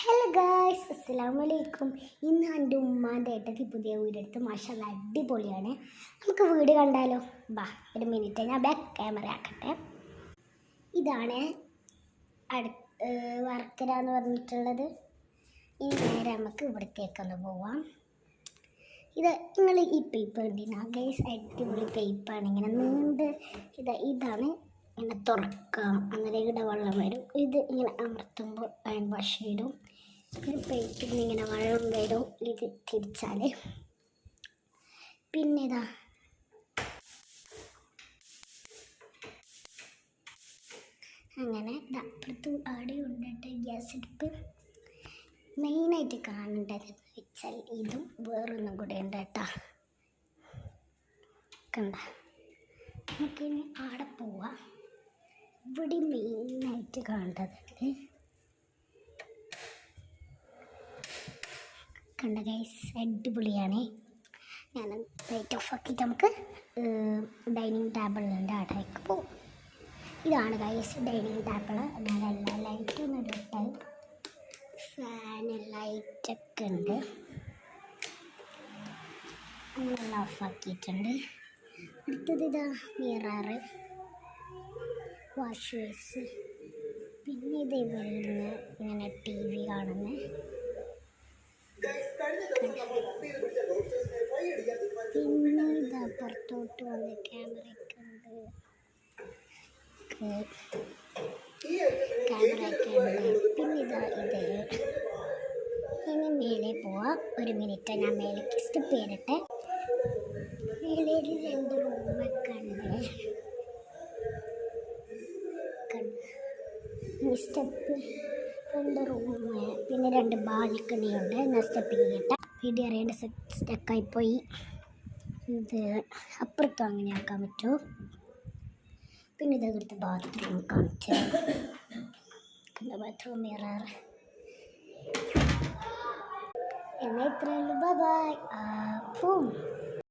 Hello guys, അസ്സലാമലൈക്കും. ഇന്ന് എൻ്റെ ഉമ്മാൻ്റെ ഏട്ടത്തി പുതിയ വീടെടുത്ത് മാഷാല്ലാ അടിപൊളിയാണ്. നമുക്ക് വീട് കണ്ടാലോ? ബാ, ഒരു മിനിറ്റ്, ഞാൻ ബാക്ക് ക്യാമറ ആക്കട്ടെ. ഇതാണ് വർക്കര എന്ന് പറഞ്ഞിട്ടുള്ളത്. ഇനി നേരെ നമുക്ക് ഇവിടത്തേക്കൊന്ന് പോവാം. ഇത് നിങ്ങൾ ഈ പേപ്പർ ഉണ്ടിനാ ഗൈസ്, അടിപൊളി പേപ്പറാണ്. ഇങ്ങനെ നീണ്ട് ഇതാണ് ഇങ്ങനെ തുറക്കാം, അങ്ങനെ ഇവിടെ വെള്ളം വരും. ഇത് ഇങ്ങനെ അമർത്തുമ്പോൾ ഹാൻഡ് വാഷ് വരും. പിന്നെ പേപ്പറിൽ ഇങ്ങനെ വെള്ളം വരും. ഇത് തിരിച്ചാൽ പിന്നെ ഇതാ അങ്ങനെ അപ്പുറത്ത് ആടെ കൊണ്ടിട്ട് ഗ്യാസ് അടുപ്പ്. മെയിനായിട്ട് കാണേണ്ടത് വെച്ചാൽ ഇതും വേറൊന്നും കൂടെ ഉണ്ട് കേട്ടോ. കണ്ട, നമുക്കിനി ആടെ പോവാം. ഇവിടെ മെയിനായിട്ട് കാണേണ്ടതുണ്ട്. കണ്ട ഗൈസ്, അടിപൊളിയാണ്. ഞാൻ ലൈറ്റ് ഓഫ് ആക്കിയിട്ട് നമുക്ക് ഡൈനിങ് ടേബിളിൻ്റെ അവിടേക്ക് പോകും. ഇതാണ് ഗൈസ് ഡൈനിങ് ടേബിൾ. ഞാൻ എല്ലാ ലൈറ്റും ഇട്ടിട്ട് ഫാന് ലൈറ്റൊക്കെ ഉണ്ട്. അങ്ങനെല്ലാം ഓഫാക്കിയിട്ടുണ്ട്. അടുത്തത് ഇതാ മിററ്, വാഷ് ബേസ്, പിന്നെ ഇത് ഇവരുന്ന് ഇങ്ങനെ ടി വി കാണുന്നത്. പിന്നെ ഇതാ പുറത്തോട്ട് വന്ന് ക്യാമറയൊക്കെ ഉണ്ട്. പിന്നെ ഇതാ ഇത്. ഇനി മേലെ പോവാം. ഒരു മിനിറ്റ്, ഞാൻ മേലേക്ക് സ്റ്റെപ്പ് ചെയ്തിട്ട്. മേലെ 2 റൂമൊക്കെ ഉണ്ട്. സ്റ്റെപ്പ് 2 റൂം, പിന്നെ 2 ബാൽക്കണി ഉണ്ട്. ഞാൻ സ്റ്റെപ്പ് ചെയ്യട്ടെ. വീഡിയോ അറിയേണ്ട സ്റ്റക്കായിപ്പോയി. ഇത് അപ്പുറത്തും അങ്ങനെ ആക്കാൻ പറ്റുമോ? പിന്നെ ഇതടുത്ത് ബാത്റൂം കാണിച്ചു. Bathroom mirror. എന്നാൽ ഇത്രയേ ഉള്ളൂ. Bye bye.